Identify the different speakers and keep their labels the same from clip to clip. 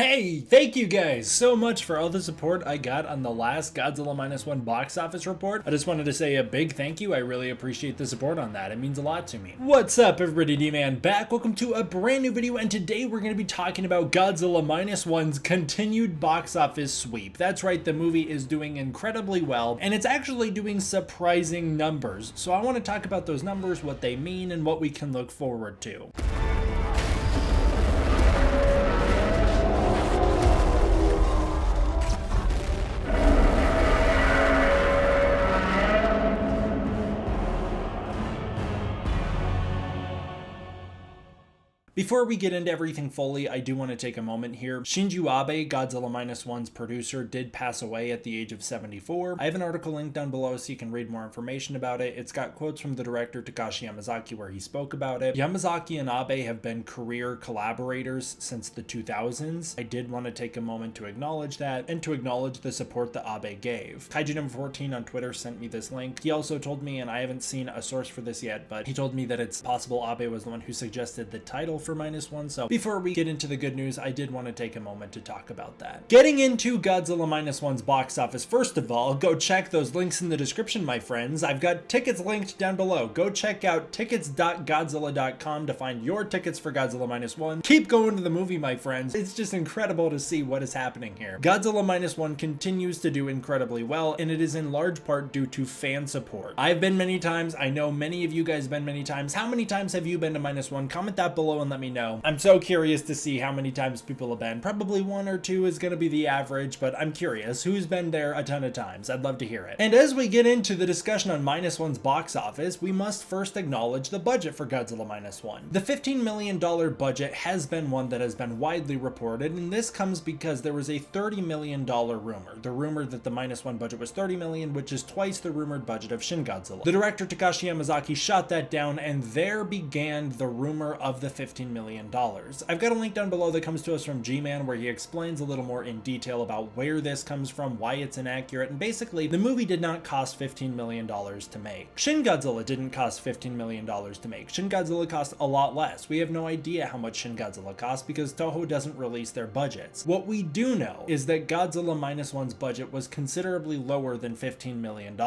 Speaker 1: Hey, thank you guys so much for all the support I got on the last Godzilla Minus One box office report. I just wanted to say a big thank you. I really appreciate the support on that. It means a lot to me. What's up, everybody? D-Man back. Welcome to a brand new video, and today we're going to be talking about Godzilla Minus One's continued box office sweep. That's right, the movie is doing incredibly well, and it's actually doing surprising numbers. So I want to talk about those numbers, what they mean, and what we can look forward to. Before we get into everything fully, I do want to take a moment here. Shin, Godzilla Minus One's producer, did pass away at the age of 74. I have an article linked down below so you can read more information about it. It's got quotes from the director Takashi Yamazaki where he spoke about it. Yamazaki and Abe have been career collaborators since the 2000s. I did want to take a moment to acknowledge that and to acknowledge the support that Abe gave. Kaiju number 14 on Twitter sent me this link. He also told me, and I haven't seen a source for this yet, but he told me that it's possible Abe was the one who suggested the title for Minus One. So before we get into the good news, I did want to take a moment to talk about that. Getting into Godzilla Minus One's box office, first of all, go check those links in the description, my friends. I've got tickets linked down below. Go check out tickets.godzilla.com to find your tickets for Godzilla Minus One. Keep going to the movie, my friends. It's just incredible to see what is happening here. Godzilla Minus One continues to do incredibly well, and it is in large part due to fan support. I've been many times. I know many of you guys have been many times. How many times have you been to Minus One? Comment that below and let me know. I'm so curious to see how many times people have been. Probably one or two is going to be the average, but I'm curious. Who's been there a ton of times? I'd love to hear it. And as we get into the discussion on Minus One's box office, we must first acknowledge the budget for Godzilla Minus One. The $15 million budget has been one that has been widely reported, and this comes because there was a $30 million rumor. The rumor that the Minus One budget was $30 million, which is twice the rumored budget of Shin Godzilla. The director Takashi Yamazaki shot that down, and there began the rumor of the $15 million. I've got a link down below that comes to us from G-Man where he explains a little more in detail about where this comes from, why it's inaccurate, and basically the movie did not cost $15 million to make. Shin Godzilla didn't cost $15 million to make. Shin Godzilla cost a lot less. We have no idea how much Shin Godzilla cost because Toho doesn't release their budgets. What we do know is that Godzilla Minus One's budget was considerably lower than $15 million.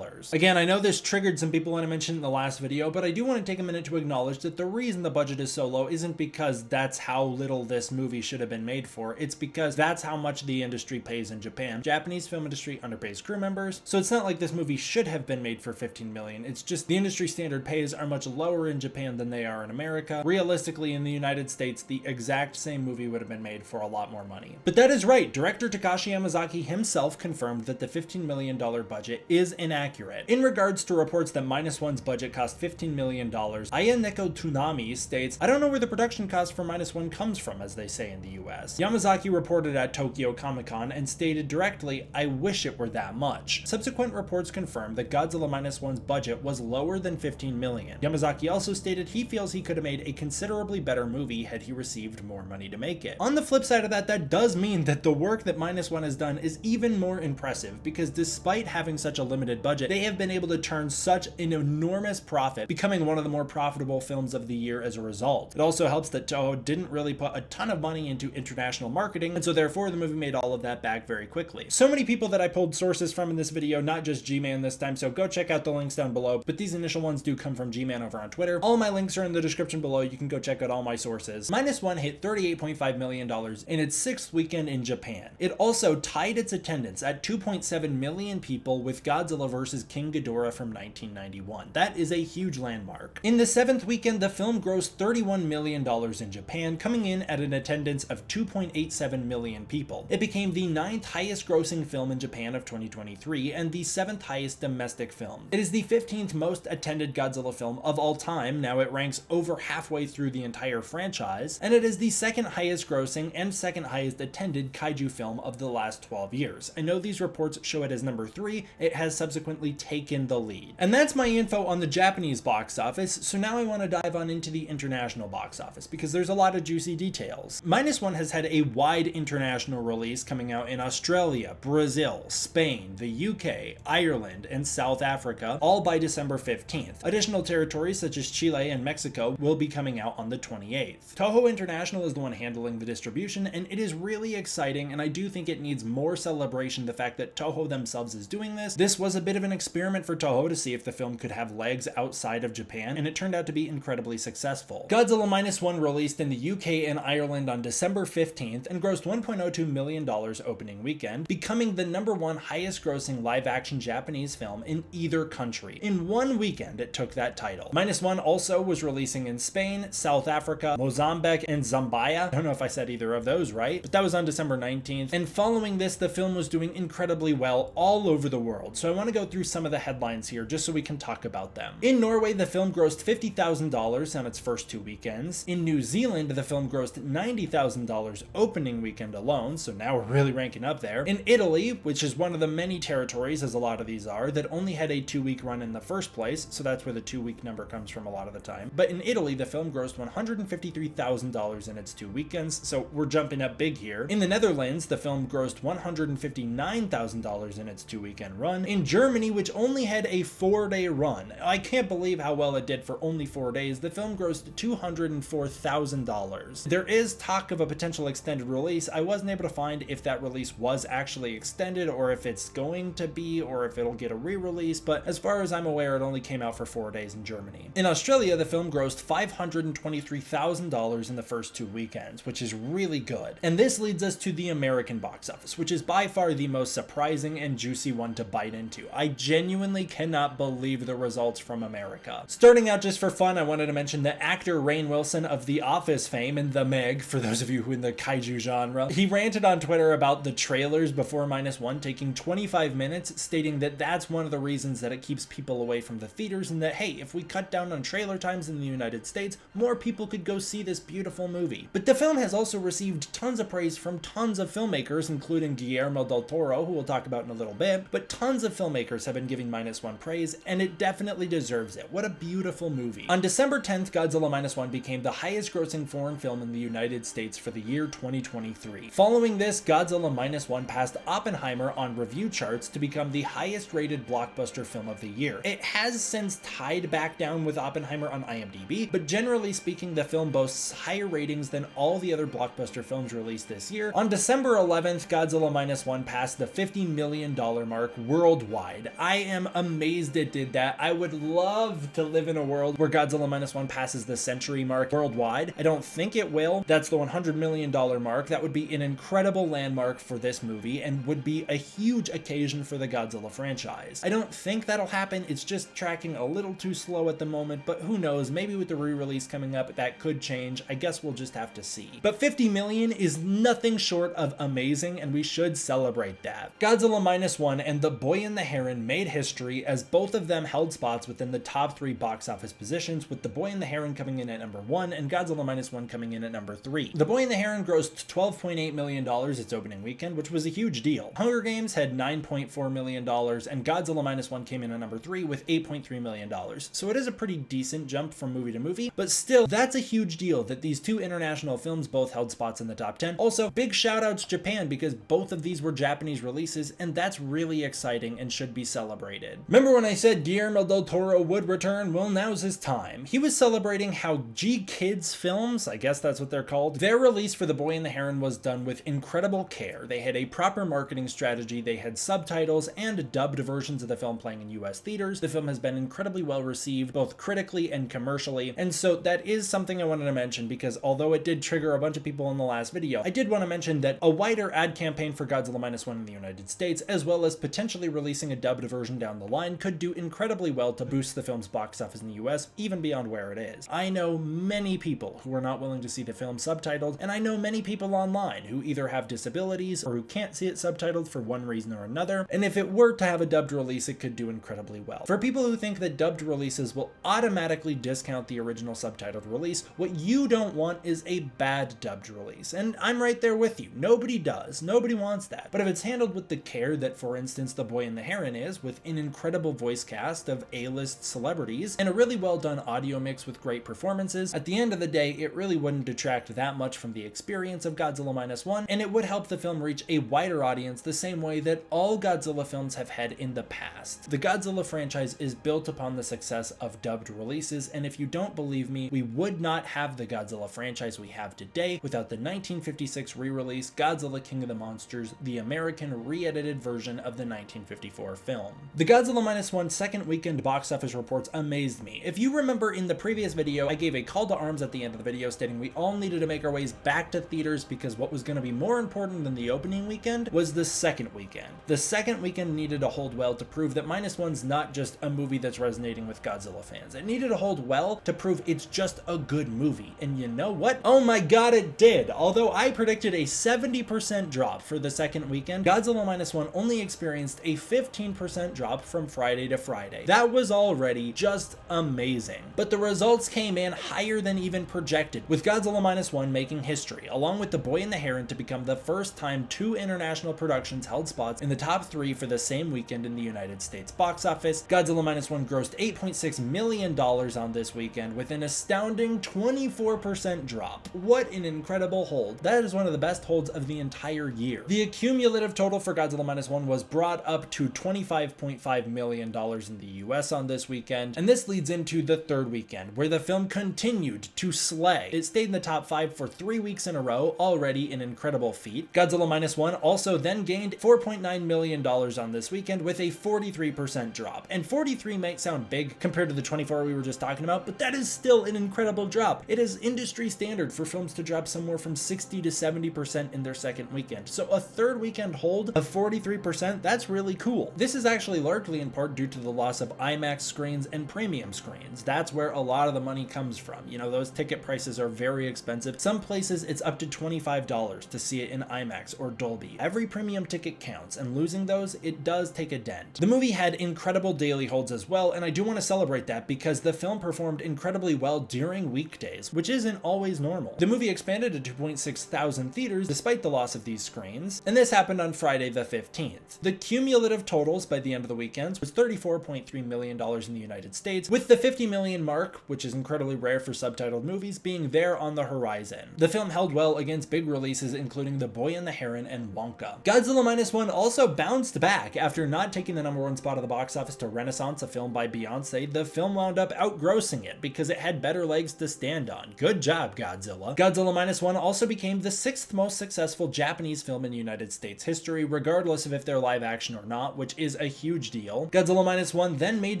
Speaker 1: Again, I know this triggered some people when I mentioned in the last video, but I do want to take a minute to acknowledge that the reason the budget is so low isn't because that's how little this movie should have been made for. It's because that's how much the industry pays in Japan. Japanese film industry underpays crew members, so it's not like this movie should have been made for $15 million. It's just the industry standard pays are much lower in Japan than they are in America. Realistically, in the United States, the exact same movie would have been made for a lot more money. But that is right. Director Takashi Yamazaki himself confirmed that the $15 million budget is inaccurate. In regards to reports that Minus One's budget cost $15 million, Ayaneko Tsunami states, "I don't know where the production cost for Minus One comes from," as they say in the US. Yamazaki reported at Tokyo Comic-Con and stated directly, "I wish it were that much." Subsequent reports confirmed that Godzilla Minus One's budget was lower than $15 million. Yamazaki also stated he feels he could have made a considerably better movie had he received more money to make it. On the flip side of that, that does mean that the work that Minus One has done is even more impressive because despite having such a limited budget, they have been able to turn such an enormous profit, becoming one of the more profitable films of the year as a result. It also helps that Toho didn't really put a ton of money into international marketing, and so therefore the movie made all of that back very quickly. So many people that I pulled sources from in this video, not just G-Man this time, so go check out the links down below, but these initial ones do come from G-Man over on Twitter. All my links are in the description below. You can go check out all my sources. Minus One hit $38.5 million in its sixth weekend in Japan. It also tied its attendance at 2.7 million people with Godzilla vs. King Ghidorah from 1991. That is a huge landmark. In the seventh weekend, the film grossed $31 million in Japan, coming in at an attendance of 2.87 million people. It became the 9th highest grossing film in Japan of 2023 and the 7th highest domestic film. It is the 15th most attended Godzilla film of all time. Now it ranks over halfway through the entire franchise, and it is the 2nd highest grossing and 2nd highest attended kaiju film of the last 12 years. I know these reports show it as number 3. It has subsequently taken the lead. And that's my info on the Japanese box office, so now I want to dive on into the international box office. office because there's a lot of juicy details. Minus One has had a wide international release coming out in Australia, Brazil, Spain, the UK, Ireland, and South Africa, all by December 15th. Additional territories such as Chile and Mexico will be coming out on the 28th. Toho International is the one handling the distribution, and it is really exciting, and I do think it needs more celebration, the fact that Toho themselves is doing this. This was a bit of an experiment for Toho to see if the film could have legs outside of Japan, and it turned out to be incredibly successful. Godzilla Minus One released in the UK and Ireland on December 15th and grossed $1.02 million opening weekend, becoming the #1 highest grossing live-action Japanese film in either country. In one weekend, it took that title. Minus One also was releasing in Spain, South Africa, Mozambique, and Zambia. I don't know if I said either of those right, but that was on December 19th. And following this, the film was doing incredibly well all over the world. So I want to go through some of the headlines here just so we can talk about them. In Norway, the film grossed $50,000 on its first 2 weekends. In New Zealand, the film grossed $90,000 opening weekend alone, so now we're really ranking up there. In Italy, which is one of the many territories, as a lot of these are, that only had a 2-week run in the first place, so that's where the 2-week number comes from a lot of the time. But in Italy, the film grossed $153,000 in its 2 weekends, so we're jumping up big here. In the Netherlands, the film grossed $159,000 in its 2-weekend run. In Germany, which only had a 4-day run, I can't believe how well it did for only 4 days, the film grossed $204,000. There is talk of a potential extended release. I wasn't able to find if that release was actually extended or if it's going to be or if it'll get a re-release, but as far as I'm aware, it only came out for 4 days in Germany. In Australia, the film grossed $523,000 in the first 2 weekends, which is really good. And this leads us to the American box office, which is by far the most surprising and juicy one to bite into. I genuinely cannot believe the results from America. Starting out just for fun, I wanted to mention that actor Rainn Wilson of The Office fame and The Meg, for those of you who in the kaiju genre, he ranted on Twitter about the trailers before Minus One taking 25 minutes, stating that that's one of the reasons that it keeps people away from the theaters, and that, hey, if we cut down on trailer times in the United States, more people could go see this beautiful movie. But the film has also received tons of praise from tons of filmmakers, including Guillermo del Toro, who we'll talk about in a little bit, but tons of filmmakers have been giving Minus One praise, and it definitely deserves it. What a beautiful movie. On December 10th, Godzilla Minus One became the highest grossing foreign film in the United States for the year 2023. Following this, Godzilla Minus One passed Oppenheimer on review charts to become the highest rated blockbuster film of the year. It has since tied back down with Oppenheimer on IMDb, but generally speaking, the film boasts higher ratings than all the other blockbuster films released this year. On December 11th, Godzilla Minus One passed the $50 million mark worldwide. I am amazed it did that. I would love to live in a world where Godzilla Minus One passes the century mark worldwide. I don't think it will. That's the $100 million mark. That would be an incredible landmark for this movie and would be a huge occasion for the Godzilla franchise. I don't think that'll happen. It's just tracking a little too slow at the moment, but who knows? Maybe with the re-release coming up, that could change. I guess we'll just have to see. But 50 million is nothing short of amazing, and we should celebrate that. Godzilla Minus One and The Boy and the Heron made history, as both of them held spots within the top 3 box office positions, with The Boy and the Heron coming in at number 1 and Godzilla Minus One coming in at number 3. The Boy and the Heron grossed $12.8 million its opening weekend, which was a huge deal. Hunger Games had $9.4 million, and Godzilla Minus One came in at number 3 with $8.3 million. So it is a pretty decent jump from movie to movie, but still, that's a huge deal that these 2 international films both held spots in the top 10. Also, big shout outs Japan, because both of these were Japanese releases, and that's really exciting and should be celebrated. Remember when I said Guillermo del Toro would return? Well, now's his time. He was celebrating how G-Kids films, I guess that's what they're called, their release for The Boy and the Heron was done with incredible care. They had a proper marketing strategy, they had subtitles and dubbed versions of the film playing in US theaters. The film has been incredibly well received, both critically and commercially, and so that is something I wanted to mention, because although it did trigger a bunch of people in the last video, I did want to mention that a wider ad campaign for Godzilla Minus One in the United States, as well as potentially releasing a dubbed version down the line, could do incredibly well to boost the film's box office in the US, even beyond where it is. I know many people who are not willing to see the film subtitled, and I know many people online who either have disabilities or who can't see it subtitled for one reason or another, and if it were to have a dubbed release, it could do incredibly well. For people who think that dubbed releases will automatically discount the original subtitled release, what you don't want is a bad dubbed release, and I'm right there with you. Nobody does. Nobody wants that. But if it's handled with the care that, for instance, The Boy and the Heron is, with an incredible voice cast of A-list celebrities and a really well done audio mix with great performances, at the the end of the day, it really wouldn't detract that much from the experience of Godzilla Minus One, and it would help the film reach a wider audience the same way that all Godzilla films have had in the past. The Godzilla franchise is built upon the success of dubbed releases, and if you don't believe me, we would not have the Godzilla franchise we have today without the 1956 re-release Godzilla King of the Monsters, the American re-edited version of the 1954 film. The Godzilla Minus One second weekend box office reports amazed me. If you remember in the previous video, I gave a call to arms at the end of the video stating we all needed to make our ways back to theaters because what was going to be more important than the opening weekend was the second weekend. The second weekend needed to hold well to prove that Minus One's not just a movie that's resonating with Godzilla fans. It needed to hold well to prove it's just a good movie. And you know what? Oh my god, it did! Although I predicted a 70% drop for the second weekend, Godzilla Minus One only experienced a 15% drop from Friday to Friday. That was already just amazing. But the results came in higher than even projected, with Godzilla Minus One making history, along with The Boy and the Heron to become the first time two international productions held spots in the top 3 for the same weekend in the United States box office. Godzilla Minus One grossed $8.6 million on this weekend with an astounding 24% drop. What an incredible hold. That is one of the best holds of the entire year. The cumulative total for Godzilla Minus One was brought up to $25.5 million in the US on this weekend, and this leads into the third weekend, where the film continued to slay. It stayed in the top 5 for 3 weeks in a row, already an incredible feat. Godzilla Minus One also then gained $4.9 million on this weekend with a 43% drop. And 43 might sound big compared to the 24 we were just talking about, but that is still an incredible drop. It is industry standard for films to drop somewhere from 60 to 70% in their second weekend. So a third weekend hold of 43%, that's really cool. This is actually largely in part due to the loss of IMAX screens and premium screens. That's where a lot of the money comes from. You know, those ticket prices are very expensive. Some places it's up to $25 to see it in IMAX or Dolby. Every premium ticket counts, and losing those, it does take a dent. The movie had incredible daily holds as well, and I do want to celebrate that because the film performed incredibly well during weekdays, which isn't always normal. The movie expanded to 2.6 thousand theaters despite the loss of these screens, and this happened on Friday the 15th. The cumulative totals by the end of the weekends was $34.3 million in the United States, with the 50 million mark, which is incredibly rare for subtitled movies, being there on the horizon. The film held well against big releases including The Boy and the Heron and Wonka. Godzilla Minus One also bounced back after not taking the #1 spot at the box office to Renaissance, a film by Beyonce. The film wound up outgrossing it because it had better legs to stand on. Good job, Godzilla. Godzilla Minus One also became the 6th most successful Japanese film in United States history, regardless of if they're live action or not, which is a huge deal. Godzilla Minus One then made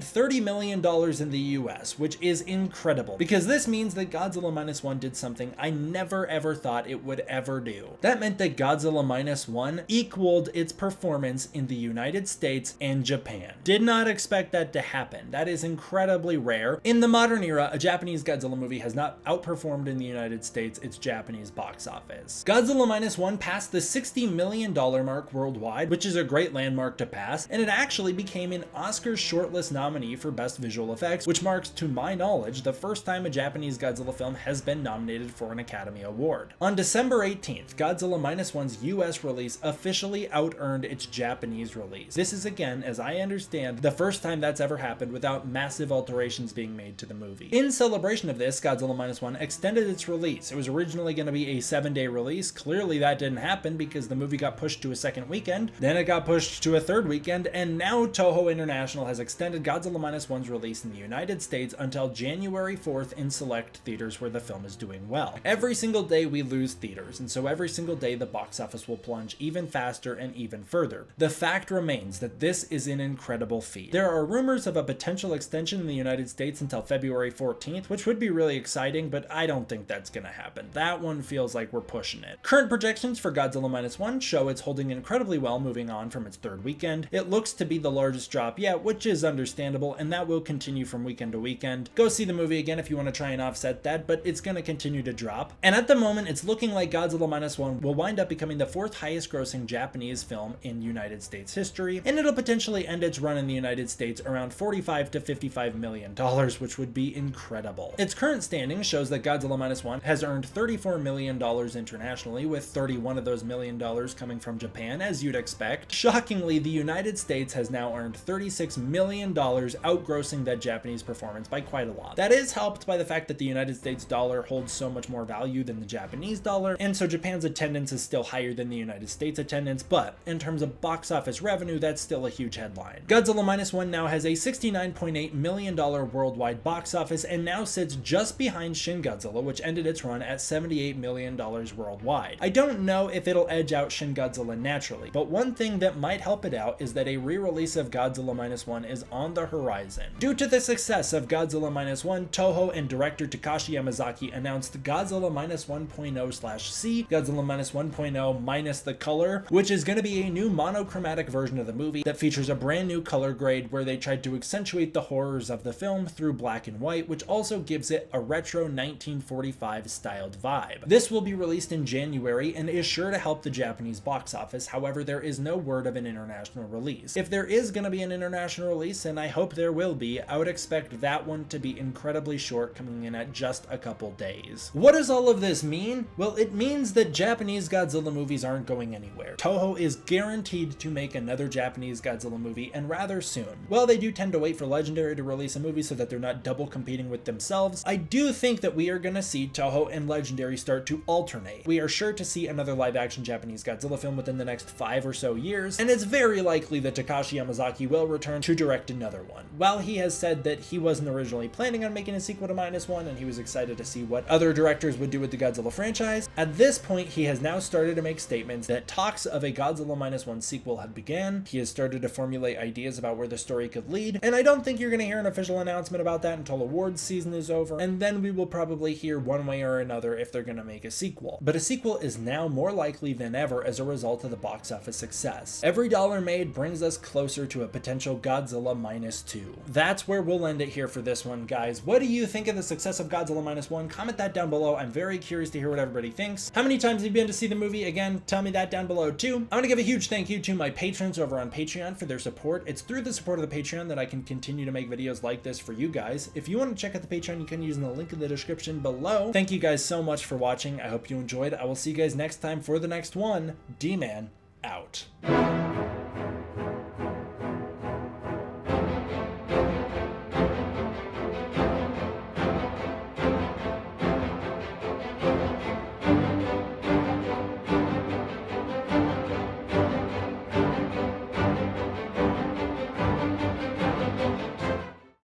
Speaker 1: $30 million in the US, which is incredible, because this means that Godzilla Minus One did something I never ever thought it would ever do. That meant that Godzilla Minus One equaled its performance in the United States and Japan. Did not expect that to happen. That is incredibly rare. In the modern era, a Japanese Godzilla movie has not outperformed in the United States its Japanese box office. Godzilla Minus One passed the $60 million mark worldwide, which is a great landmark to pass, and it actually became an Oscars shortlist nominee for Best Visual Effects, which marks, to my knowledge, the first time a Japanese Godzilla film has been nominated for an Academy Award. On December 18th, Godzilla Minus One's US release officially out-earned its Japanese release. This is, again, as I understand, the first time that's ever happened without massive alterations being made to the movie. In celebration of this, Godzilla Minus One extended its release. It was originally going to be a 7-day release. Clearly that didn't happen because the movie got pushed to a second weekend, then it got pushed to a third weekend, and now Toho International has extended Godzilla Minus One's release in the United States until January 4th in select theaters where the film is doing well. Every single day we lose theaters, and so every single day the box office will plunge even faster and even further. The fact remains that this is an incredible feat. There are rumors of a potential extension in the United States until February 14th, which would be really exciting, but I don't think that's gonna happen. That one feels like we're pushing it. Current projections for Godzilla Minus One show it's holding incredibly well moving on from its third weekend. It looks to be the largest drop yet, which is understandable, and that will continue from weekend to weekend. Go see the movie again if you want to try and offset that, but it's going to continue to drop. And at the moment, it's looking like Godzilla Minus One will wind up becoming the 4th highest grossing Japanese film in United States history, and it'll potentially end its run in the United States around $45 to $55 million, which would be incredible. Its current standing shows that Godzilla Minus One has earned $34 million internationally, with 31 of those $1 million coming from Japan, as you'd expect. Shockingly, the United States has now earned $36 million, outgrossing that Japanese performance by quite a lot. That is helped by the fact that the United States dollar holds so much more value than the Japanese dollar, and so Japan's attendance is still higher than the United States attendance, but in terms of box office revenue, that's still a huge headline. Godzilla Minus One now has a $69.8 million worldwide box office and now sits just behind Shin Godzilla, which ended its run at $78 million worldwide. I don't know if it'll edge out Shin Godzilla naturally, but one thing that might help it out is that a re-release of Godzilla Minus One is on the horizon. Due to the success of Godzilla Minus One, Toho and director Takashi Yamazaki announced Godzilla Minus 1.0/C, Godzilla Minus 1.0 minus the color, which is going to be a new monochromatic version of the movie that features a brand new color grade where they tried to accentuate the horrors of the film through black and white, which also gives it a retro 1945 styled vibe. This will be released in January and is sure to help the Japanese box office. However, there is no word of an international release. If there is going to be an international release, and I hope there will be, I would expect that one to be incredibly short, coming in at just a couple days. What does all of this mean? Well, it means that Japanese Godzilla movies aren't going anywhere. Toho is guaranteed to make another Japanese Godzilla movie, and rather soon. While they do tend to wait for Legendary to release a movie so that they're not double competing with themselves, I do think that we are going to see Toho and Legendary start to alternate. We are sure to see another live-action Japanese Godzilla film within the next 5 or so years, and it's very likely that Takashi Yamazaki will return to direct another one. While he has said that he wasn't originally planning on making a sequel to Minus One and he was excited to see what other directors would do with the Godzilla franchise, at this point he has now started to make statements that talks of a Godzilla Minus One sequel had began. He has started to formulate ideas about where the story could lead, and I don't think you're going to hear an official announcement about that until awards season is over, and then we will probably hear one way or another if they're going to make a sequel. But a sequel is now more likely than ever as a result of the box office success. Every dollar made brings us closer to a potential Godzilla Minus 2. That's where we'll end it here for this one, guys. What do you think of the success of Godzilla Minus One? Comment that down below. I'm very curious to hear what everybody thinks. How many times have you been to see the movie? Again, tell me that down below too. I'm going to give a huge thank you to my patrons over on Patreon for their support. It's through the support of the Patreon that I can continue to make videos like this for you guys. If you want to check out the Patreon, you can use the link in the description below. Thank you guys so much for watching. I hope you enjoyed. I will see you guys next time for the next one. D-Man out.